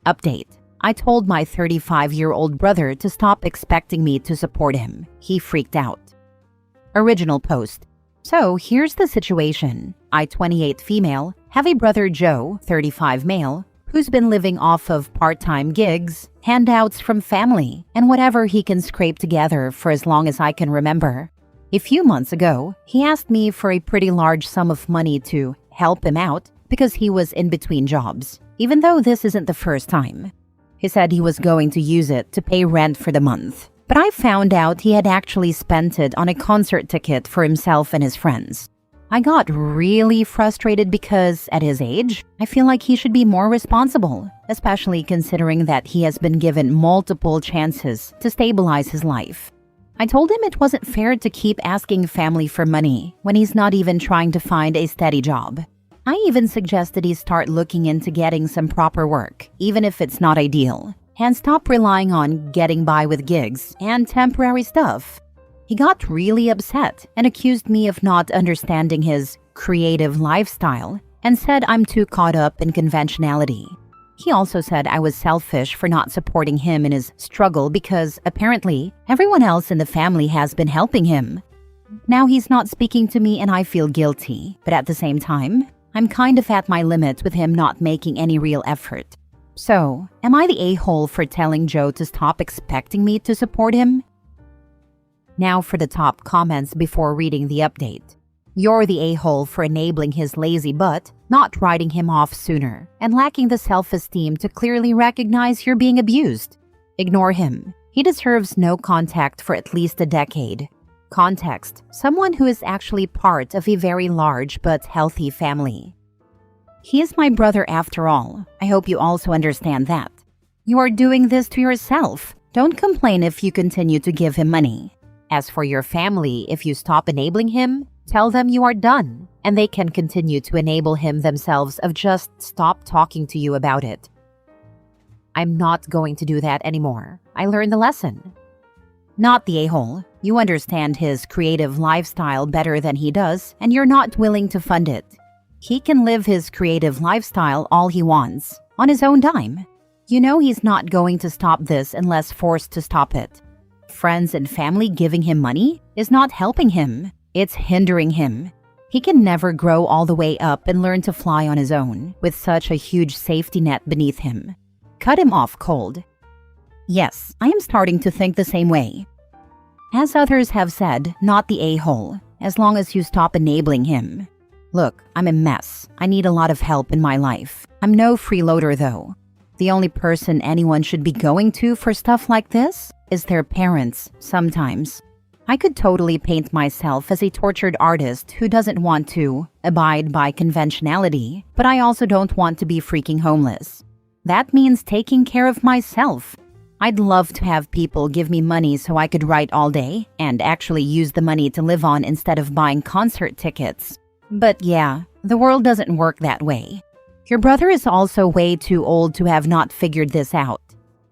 Update. I told my 35-year-old brother to stop expecting me to support him. He freaked out. Original post. So here's the situation. I, 28 female, have a brother Joe, 35 male, who's been living off of part-time gigs, handouts from family, and whatever he can scrape together for as long as I can remember. A few months ago, he asked me for a pretty large sum of money to help him out because he was in between jobs, even though this isn't the first time. He said he was going to use it to pay rent for the month, but I found out he had actually spent it on a concert ticket for himself and his friends. I got really frustrated because, at his age, I feel like he should be more responsible, especially considering that he has been given multiple chances to stabilize his life. I told him it wasn't fair to keep asking family for money when he's not even trying to find a steady job. I even suggested he start looking into getting some proper work, even if it's not ideal, and stop relying on getting by with gigs and temporary stuff. He got really upset and accused me of not understanding his creative lifestyle and said I'm too caught up in conventionality. He also said I was selfish for not supporting him in his struggle because, apparently, everyone else in the family has been helping him. Now he's not speaking to me and I feel guilty, but at the same time, I'm kind of at my limit with him not making any real effort. So, am I the a-hole for telling Joe to stop expecting me to support him? Now for the top comments before reading the update. You're the a-hole for enabling his lazy butt, not writing him off sooner, and lacking the self-esteem to clearly recognize you're being abused. Ignore him. He deserves no contact for at least a decade. Context: someone who is actually part of a very large but healthy family. He is my brother after all. I hope you also understand that. You are doing this to yourself. Don't complain if you continue to give him money. As for your family, if you stop enabling him, tell them you are done, and they can continue to enable him themselves of just stop talking to you about it. I'm not going to do that anymore. I learned the lesson. Not the a-hole. You understand his creative lifestyle better than he does, and you're not willing to fund it. He can live his creative lifestyle all he wants, on his own dime. You know he's not going to stop this unless forced to stop it. Friends and family giving him money is not helping him. It's hindering him. He can never grow all the way up and learn to fly on his own, with such a huge safety net beneath him. Cut him off cold. Yes, I am starting to think the same way. As others have said, not the a-hole, as long as you stop enabling him. Look, I'm a mess. I need a lot of help in my life. I'm no freeloader though. The only person anyone should be going to for stuff like this is their parents, sometimes. I could totally paint myself as a tortured artist who doesn't want to abide by conventionality, but I also don't want to be freaking homeless. That means taking care of myself. I'd love to have people give me money so I could write all day and actually use the money to live on instead of buying concert tickets. But yeah, the world doesn't work that way. Your brother is also way too old to have not figured this out.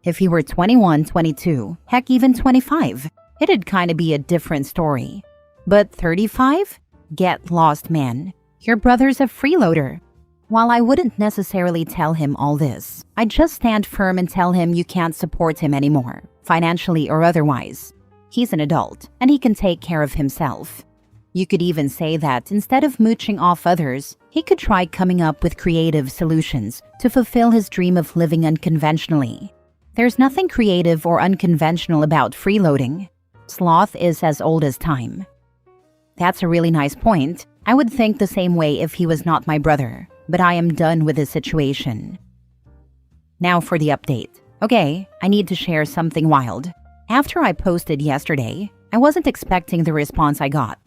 If he were 21, 22, heck even 25, it'd kinda be a different story. But 35? Get lost, man. Your brother's a freeloader. While I wouldn't necessarily tell him all this, I'd just stand firm and tell him you can't support him anymore, financially or otherwise. He's an adult, and he can take care of himself. You could even say that instead of mooching off others, he could try coming up with creative solutions to fulfill his dream of living unconventionally. There's nothing creative or unconventional about freeloading. Sloth is as old as time. That's a really nice point. I would think the same way if he was not my brother, but I am done with this situation. Now for the update. Okay, I need to share something wild. After I posted yesterday, I wasn't expecting the response I got.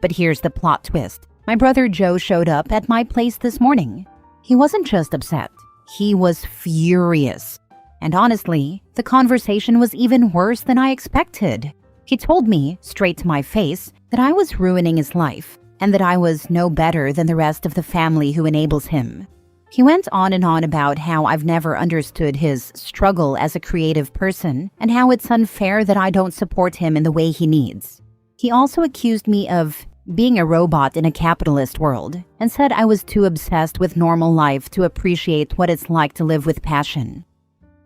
But here's the plot twist. My brother Joe showed up at my place this morning. He wasn't just upset. He was furious. And honestly, the conversation was even worse than I expected. He told me, straight to my face, that I was ruining his life, and that I was no better than the rest of the family who enables him. He went on and on about how I've never understood his struggle as a creative person, and how it's unfair that I don't support him in the way he needs. He also accused me of being a robot in a capitalist world, and said I was too obsessed with normal life to appreciate what it's like to live with passion.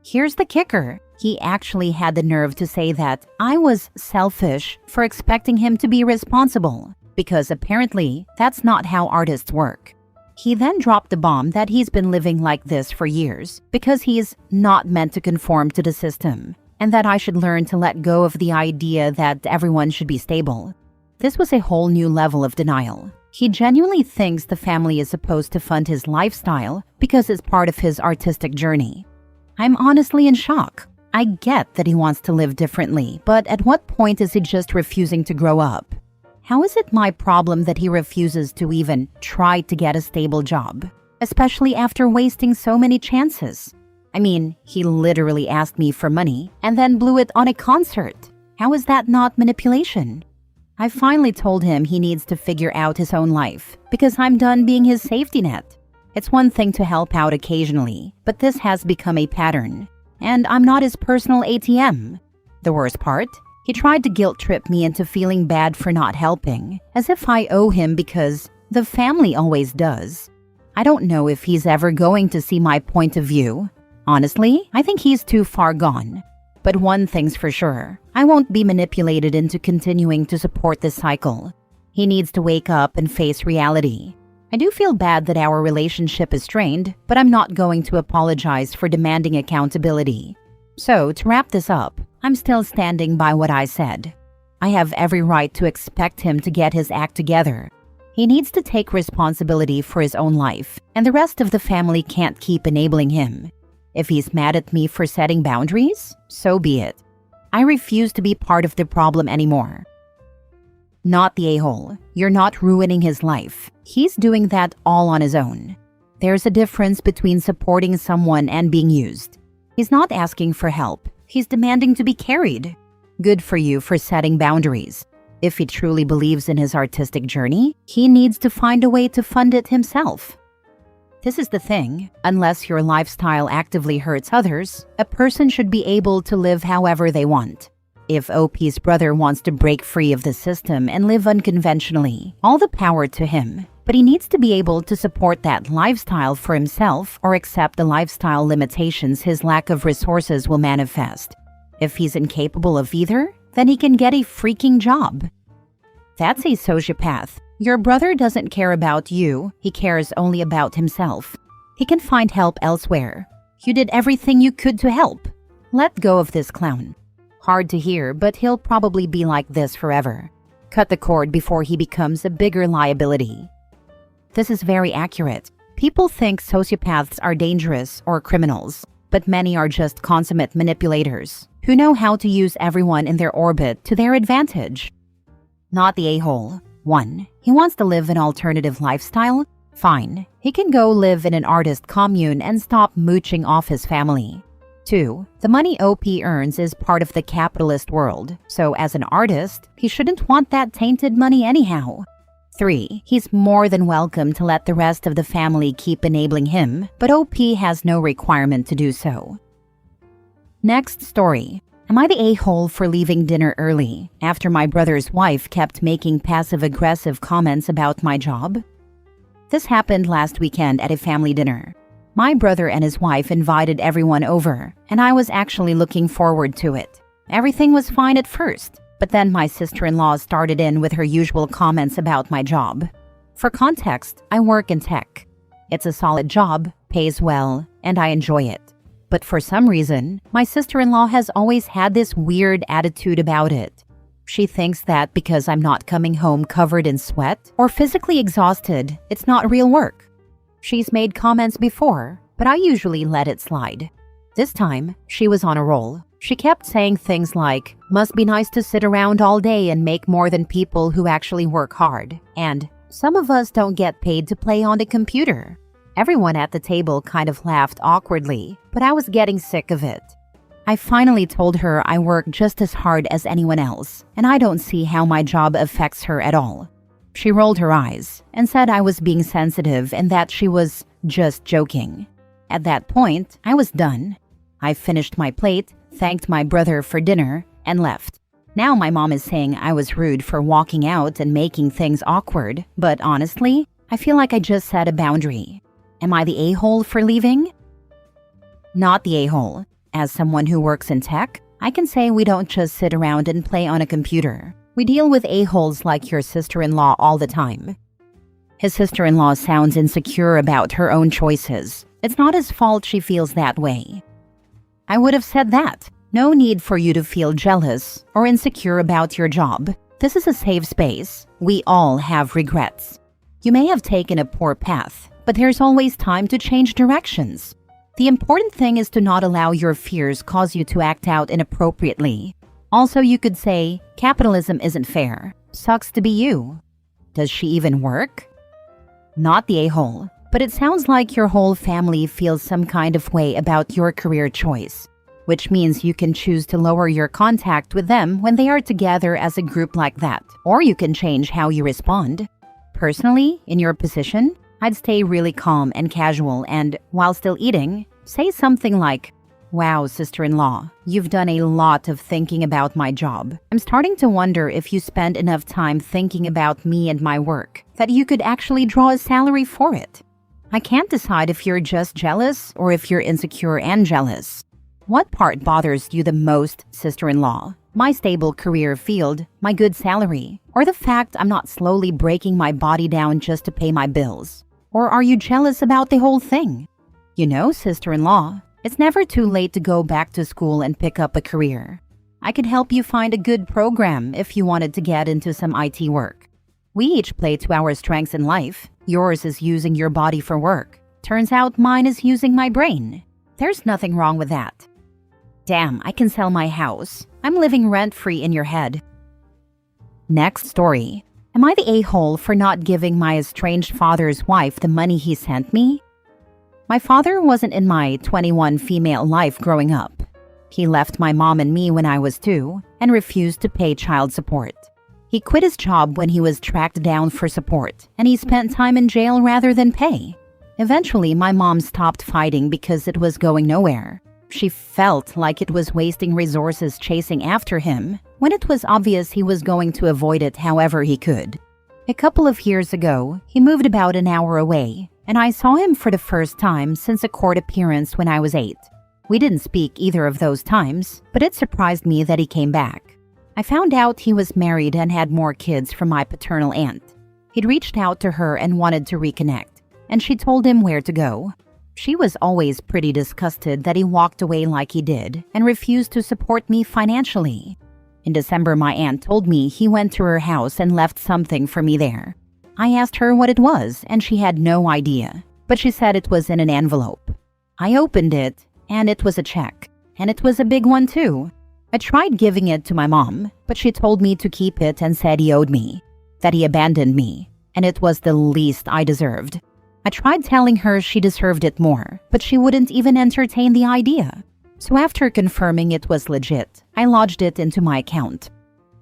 Here's the kicker. He actually had the nerve to say that I was selfish for expecting him to be responsible, because apparently that's not how artists work. He then dropped the bomb that he's been living like this for years because he's not meant to conform to the system, and that I should learn to let go of the idea that everyone should be stable. This was a whole new level of denial. He genuinely thinks the family is supposed to fund his lifestyle because it's part of his artistic journey. I'm honestly in shock. I get that he wants to live differently, but at what point is he just refusing to grow up? How is it my problem that he refuses to even try to get a stable job, especially after wasting so many chances? I mean, he literally asked me for money and then blew it on a concert. How is that not manipulation? I finally told him he needs to figure out his own life because I'm done being his safety net. It's one thing to help out occasionally, but this has become a pattern, and I'm not his personal ATM. The worst part? He tried to guilt-trip me into feeling bad for not helping, as if I owe him because the family always does. I don't know if he's ever going to see my point of view. Honestly, I think he's too far gone. But one thing's for sure, I won't be manipulated into continuing to support this cycle. He needs to wake up and face reality. I do feel bad that our relationship is strained, but I'm not going to apologize for demanding accountability. So, to wrap this up, I'm still standing by what I said. I have every right to expect him to get his act together. He needs to take responsibility for his own life, and the rest of the family can't keep enabling him. If he's mad at me for setting boundaries, so be it. I refuse to be part of the problem anymore. Not the a-hole. You're not ruining his life. He's doing that all on his own. There's a difference between supporting someone and being used. He's not asking for help. He's demanding to be carried. Good for you for setting boundaries. If he truly believes in his artistic journey, he needs to find a way to fund it himself. This is the thing. Unless your lifestyle actively hurts others, a person should be able to live however they want. If OP's brother wants to break free of the system and live unconventionally, all the power to him. But he needs to be able to support that lifestyle for himself or accept the lifestyle limitations his lack of resources will manifest. If he's incapable of either, then he can get a freaking job. That's a sociopath. Your brother doesn't care about you, he cares only about himself. He can find help elsewhere. You did everything you could to help. Let go of this clown. Hard to hear, but he'll probably be like this forever. Cut the cord before he becomes a bigger liability. This is very accurate. People think sociopaths are dangerous or criminals, but many are just consummate manipulators who know how to use everyone in their orbit to their advantage. Not the a-hole. 1. He wants to live an alternative lifestyle? Fine. He can go live in an artist commune and stop mooching off his family. 2. The money OP earns is part of the capitalist world, so as an artist, he shouldn't want that tainted money anyhow. 3. He's more than welcome to let the rest of the family keep enabling him, but OP has no requirement to do so. Next story. Am I the a-hole for leaving dinner early after my brother's wife kept making passive-aggressive comments about my job? This happened last weekend at a family dinner. My brother and his wife invited everyone over, and I was actually looking forward to it. Everything was fine at first, but then my sister-in-law started in with her usual comments about my job. For context, I work in tech. It's a solid job, pays well, and I enjoy it. But for some reason, my sister-in-law has always had this weird attitude about it. She thinks that because I'm not coming home covered in sweat or physically exhausted, it's not real work. She's made comments before, but I usually let it slide. This time, she was on a roll. She kept saying things like, "Must be nice to sit around all day and make more than people who actually work hard," and "Some of us don't get paid to play on the computer." Everyone at the table kind of laughed awkwardly, but I was getting sick of it. I finally told her I work just as hard as anyone else, and I don't see how my job affects her at all. She rolled her eyes and said I was being sensitive and that she was just joking. At that point, I was done. I finished my plate, thanked my brother for dinner, and left. Now my mom is saying I was rude for walking out and making things awkward, but honestly, I feel like I just set a boundary. Am I the a-hole for leaving? Not the a-hole. As someone who works in tech, I can say we don't just sit around and play on a computer. We deal with a-holes like your sister-in-law all the time. His sister-in-law sounds insecure about her own choices. It's not his fault she feels that way. I would have said that. No need for you to feel jealous or insecure about your job. This is a safe space. We all have regrets. You may have taken a poor path, but there's always time to change directions. The important thing is to not allow your fears cause you to act out inappropriately. Also, you could say, capitalism isn't fair. Sucks to be you. Does she even work? Not the a-hole, but it sounds like your whole family feels some kind of way about your career choice, which means you can choose to lower your contact with them when they are together as a group like that, or you can change how you respond. Personally, in your position, I'd stay really calm and casual and, while still eating, say something like, "Wow, sister-in-law, you've done a lot of thinking about my job. I'm starting to wonder if you spend enough time thinking about me and my work that you could actually draw a salary for it. I can't decide if you're just jealous or if you're insecure and jealous. What part bothers you the most, sister-in-law? My stable career field, my good salary, or the fact I'm not slowly breaking my body down just to pay my bills? Or are you jealous about the whole thing? You know, sister-in-law, it's never too late to go back to school and pick up a career. I could help you find a good program if you wanted to get into some IT work. We each play to our strengths in life. Yours is using your body for work. Turns out mine is using my brain. There's nothing wrong with that. Damn, I can sell my house. I'm living rent-free in your head." Next story. Am I the a-hole for not giving my estranged father's wife the money he sent me? My father wasn't in my 21 female life growing up. He left my mom and me when I was 2 and refused to pay child support. He quit his job when he was tracked down for support, and he spent time in jail rather than pay. Eventually, my mom stopped fighting because it was going nowhere. She felt like it was wasting resources chasing after him when it was obvious he was going to avoid it however he could. A couple of years ago, he moved about an hour away, and I saw him for the first time since a court appearance when I was 8. We didn't speak either of those times, but it surprised me that he came back. I found out he was married and had more kids from my paternal aunt. He'd reached out to her and wanted to reconnect, and she told him where to go. She was always pretty disgusted that he walked away like he did and refused to support me financially. In December, my aunt told me he went to her house and left something for me there. I asked her what it was, and she had no idea, but she said it was in an envelope. I opened it, and it was a check, and it was a big one too. I tried giving it to my mom, but she told me to keep it and said he owed me, that he abandoned me, and it was the least I deserved. I tried telling her she deserved it more, but she wouldn't even entertain the idea. So after confirming it was legit, I lodged it into my account.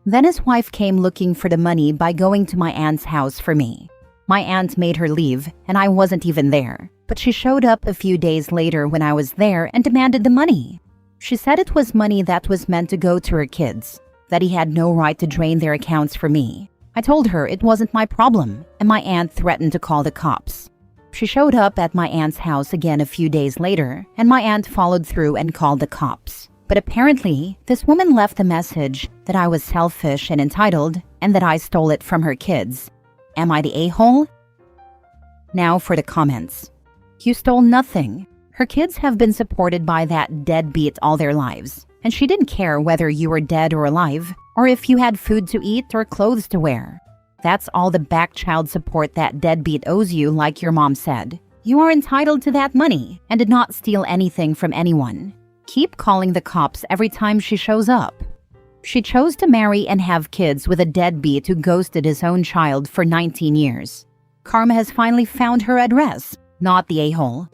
Then his wife came looking for the money by going to my aunt's house for me. My aunt made her leave, and I wasn't even there, but she showed up a few days later when I was there and demanded the money. She said it was money that was meant to go to her kids, that he had no right to drain their accounts for me. I told her it wasn't my problem, and my aunt threatened to call the cops. She showed up at my aunt's house again a few days later, and my aunt followed through and called the cops. But apparently, this woman left a message that I was selfish and entitled, and that I stole it from her kids. Am I the a-hole? Now for the comments. You stole nothing. Her kids have been supported by that deadbeat all their lives, and she didn't care whether you were dead or alive, or if you had food to eat or clothes to wear. That's all the back child support that deadbeat owes you, like your mom said. You are entitled to that money and did not steal anything from anyone. Keep calling the cops every time she shows up. She chose to marry and have kids with a deadbeat who ghosted his own child for 19 years. Karma has finally found her address, not the a-hole.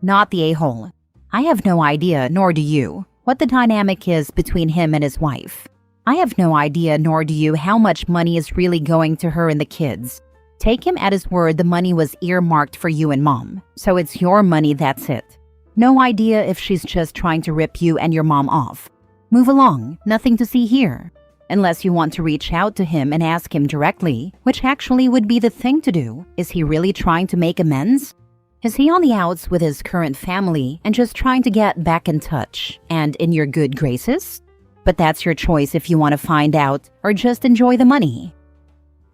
Not the a-hole. I have no idea, nor do you, what the dynamic is between him and his wife. I have no idea, nor do you, how much money is really going to her and the kids. Take him at his word the money was earmarked for you and mom, so it's your money, that's it. No idea if she's just trying to rip you and your mom off. Move along, nothing to see here. Unless you want to reach out to him and ask him directly, which actually would be the thing to do. Is he really trying to make amends? Is he on the outs with his current family and just trying to get back in touch and in your good graces? But that's your choice if you want to find out or just enjoy the money.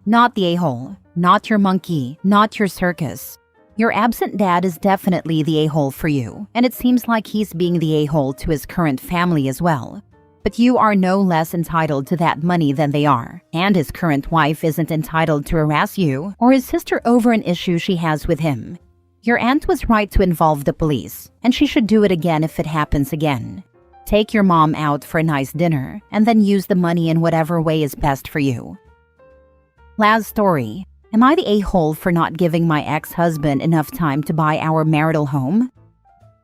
Not the a-hole, not your monkey, not your circus. Your absent dad is definitely the a-hole for you, and it seems like he's being the a-hole to his current family as well. But you are no less entitled to that money than they are, and his current wife isn't entitled to harass you or his sister over an issue she has with him. Your aunt was right to involve the police, and she should do it again if it happens again. Take your mom out for a nice dinner, and then use the money in whatever way is best for you. Last story. Am I the a-hole for not giving my ex-husband enough time to buy our marital home?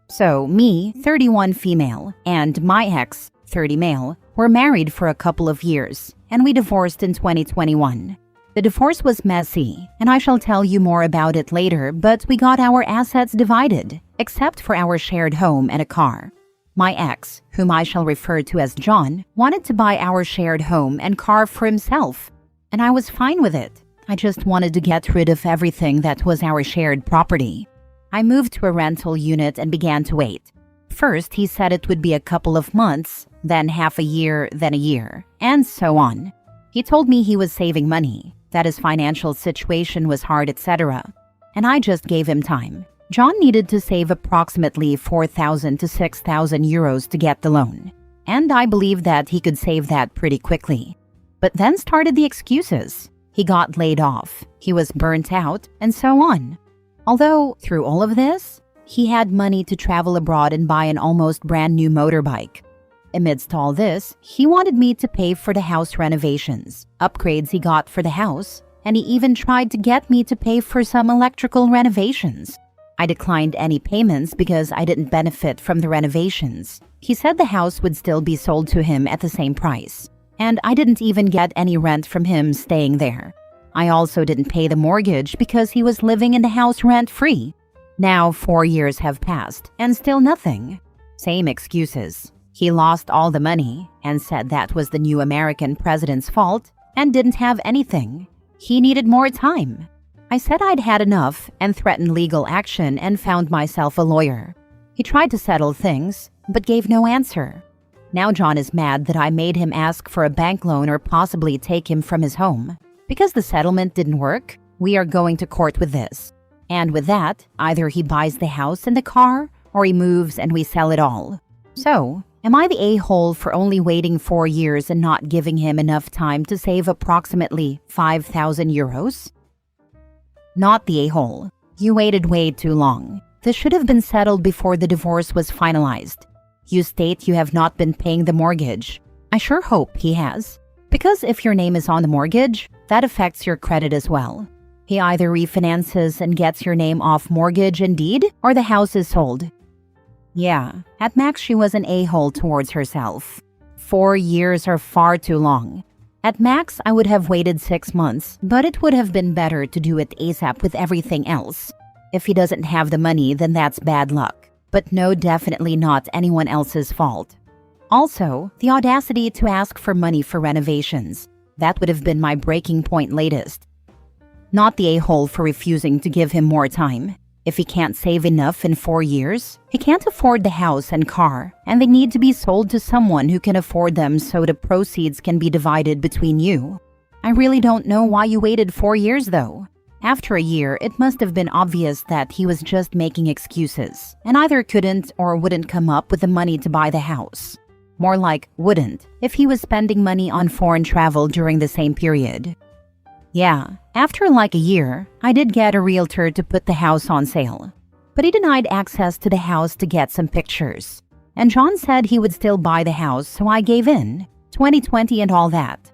So, me, 31 female, and my ex, 30 male, were married for a couple of years, and we divorced in 2021. The divorce was messy, and I shall tell you more about it later, but we got our assets divided, except for our shared home and a car. My ex, whom I shall refer to as John, wanted to buy our shared home and car for himself, and I was fine with it. I just wanted to get rid of everything that was our shared property. I moved to a rental unit and began to wait. First, he said it would be a couple of months, then half a year, then a year, and so on. He told me he was saving money, that his financial situation was hard, etc. And I just gave him time. John needed to save approximately 4,000 to 6,000 euros to get the loan, and I believed that he could save that pretty quickly. But then started the excuses. He got laid off, he was burnt out, and so on. Although, through all of this, he had money to travel abroad and buy an almost brand new motorbike. Amidst all this, he wanted me to pay for the house renovations, upgrades he got for the house, and he even tried to get me to pay for some electrical renovations. I declined any payments because I didn't benefit from the renovations. He said the house would still be sold to him at the same price, and I didn't even get any rent from him staying there. I also didn't pay the mortgage because he was living in the house rent-free. Now 4 years have passed, and still nothing. Same excuses. He lost all the money and said that was the new American president's fault and didn't have anything. He needed more time. I said I'd had enough and threatened legal action and found myself a lawyer. He tried to settle things, but gave no answer. Now John is mad that I made him ask for a bank loan or possibly take him from his home. Because the settlement didn't work, we are going to court with this. And with that, either he buys the house and the car, or he moves and we sell it all. So, am I the a-hole for only waiting 4 years and not giving him enough time to save approximately 5,000 euros? Not the a-hole. You waited way too long. This should have been settled before the divorce was finalized. You state you have not been paying the mortgage. I sure hope he has. Because if your name is on the mortgage, that affects your credit as well. He either refinances and gets your name off mortgage and deed, or the house is sold. Yeah, at max she was an a-hole towards herself. 4 years are far too long. At max, I would have waited 6 months, but it would have been better to do it ASAP with everything else. If he doesn't have the money, then that's bad luck. But no, definitely not anyone else's fault. Also, the audacity to ask for money for renovations. That would have been my breaking point latest. Not the a-hole for refusing to give him more time. If he can't save enough in 4 years, he can't afford the house and car, and they need to be sold to someone who can afford them so the proceeds can be divided between you. I really don't know why you waited 4 years though. After a year, it must have been obvious that he was just making excuses, and either couldn't or wouldn't come up with the money to buy the house. More like wouldn't, if he was spending money on foreign travel during the same period. Yeah, after like a year, I did get a realtor to put the house on sale. But he denied access to the house to get some pictures. And John said he would still buy the house, so I gave in. 2020 and all that.